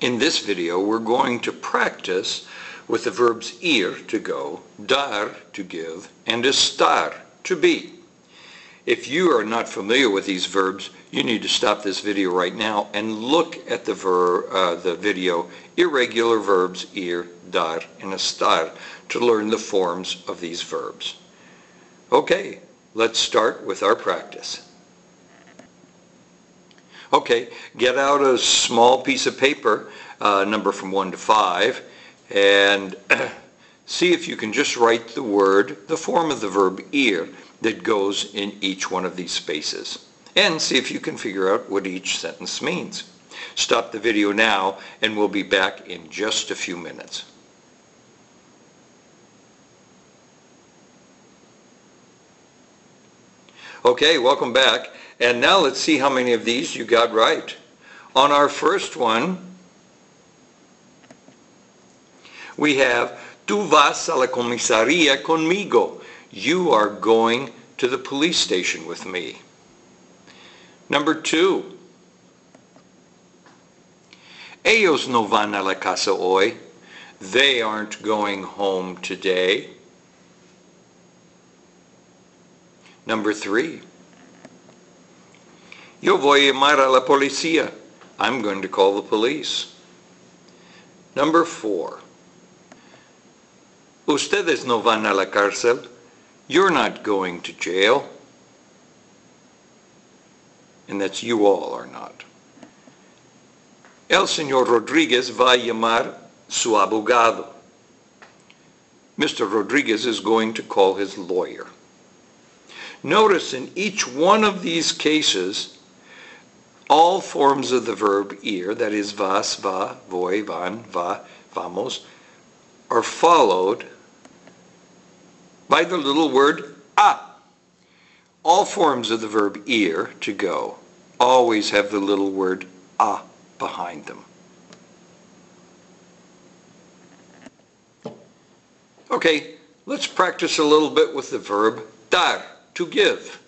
In this video, we're going to practice with the verbs ir, to go, dar, to give, and estar, to be. If you are not familiar with these verbs, you need to stop this video right now and look at the video Irregular Verbs ir, dar, and estar to learn the forms of these verbs. Okay, let's start with our practice. Okay, get out a small piece of paper, number from 1 to 5, and see if you can just write the form of the verb ir that goes in each one of these spaces. And see if you can figure out what each sentence means. Stop the video now and we'll be back in just a few minutes. Okay, welcome back. And now let's see how many of these you got right. On our first one, we have tú vas a la comisaría conmigo. You are going to the police station with me. Number 2. Ellos no van a la casa hoy. They aren't going home today. Number 3. Yo voy a llamar a la policía. I'm going to call the police. Number 4. Ustedes no van a la cárcel. You're not going to jail. And that's you all are not. El señor Rodríguez va a llamar su abogado. Mr. Rodríguez is going to call his lawyer. Notice in each one of these cases, all forms of the verb ir, that is vas, va, voy, van, va, vamos, are followed by the little word a. All forms of the verb ir, to go, always have the little word a behind them. Okay, let's practice a little bit with the verb dar, to give.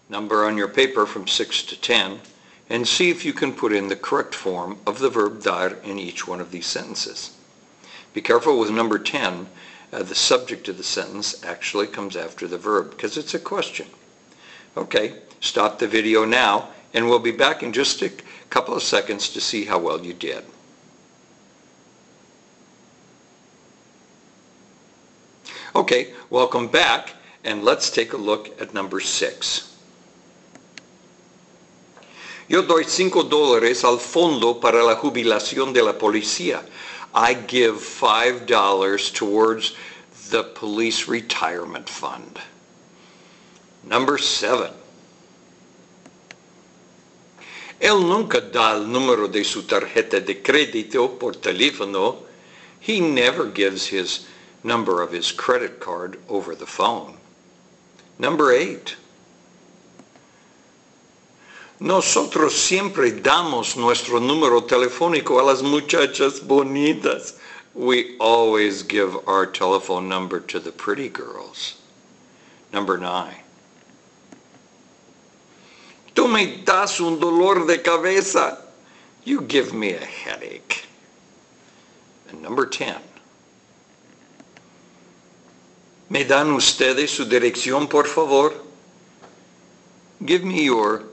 Number on your paper from 6 to 10, and see if you can put in the correct form of the verb dar in each one of these sentences. Be careful with number 10. The subject of the sentence actually comes after the verb because it's a question. Okay, stop the video now and we'll be back in just a couple of seconds to see how well you did. Okay, welcome back, and let's take a look at number 6. Yo doy $5 al fondo para la jubilación de la policía. I give $5 towards the police retirement fund. Number 7. Él nunca da el número de su tarjeta de crédito por teléfono. He never gives his number of his credit card over the phone. Number 8. Nosotros siempre damos nuestro número telefónico a las muchachas bonitas. We always give our telephone number to the pretty girls. Number 9. Tú me das un dolor de cabeza. You give me a headache. And number 10. ¿Me dan ustedes su dirección, por favor? Give me your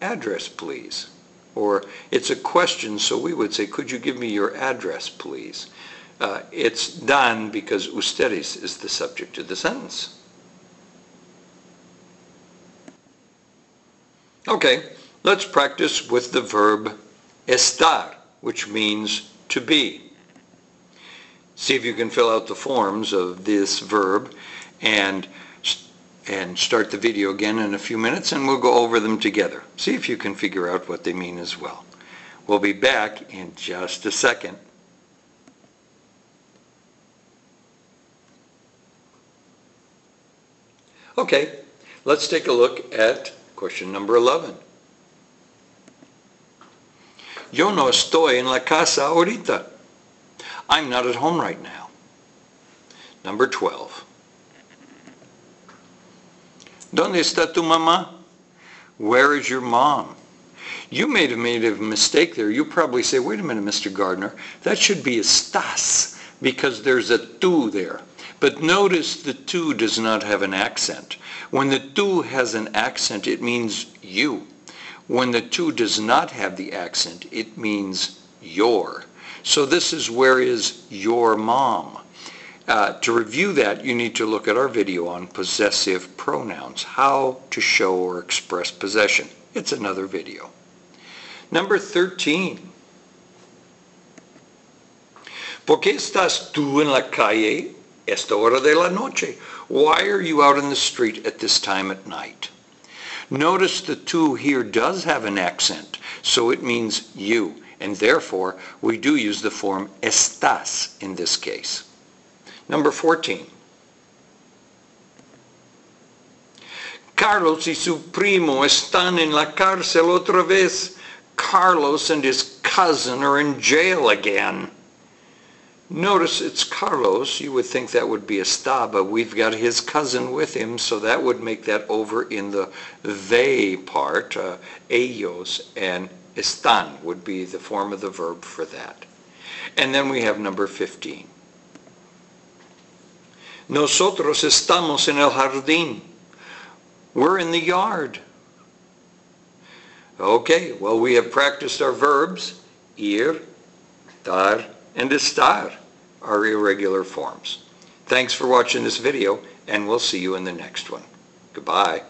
address, please. Or it's a question, so we would say, could you give me your address, please? It's dan because ustedes is the subject of the sentence. Okay, let's practice with the verb estar, which means to be. See if you can fill out the forms of this verb and start the video again in a few minutes and we'll go over them together. See if you can figure out what they mean as well. We'll be back in just a second. Okay, let's take a look at question number 11. Yo no estoy en la casa ahorita. I'm not at home right now. Number 12. ¿Dónde está tu mamá? Where is your mom? You may have made a mistake there. You probably say, wait a minute, Mr. Gardner, that should be estás because there's a tú there. But notice the tú does not have an accent. When the tú has an accent, it means you. When the tú does not have the accent, it means your. So this is where is your mom. To review that, you need to look at our video on possessive pronouns, how to show or express possession. It's another video. Number 13. ¿Por qué estás tú en la calle esta hora de la noche? Why are you out in the street at this time at night? Notice the tú here does have an accent, so it means you, and therefore we do use the form estás in this case. Number 14. Carlos y su primo están en la cárcel otra vez. Carlos and his cousin are in jail again. Notice it's Carlos. You would think that would be está, but we've got his cousin with him, so that would make that over in the they part. Ellos and están would be the form of the verb for that. And then we have number 15. Nosotros estamos en el jardín. We're in the yard. Okay, well, we have practiced our verbs, ir, dar, and estar, our irregular forms. Thanks for watching this video, and we'll see you in the next one. Goodbye.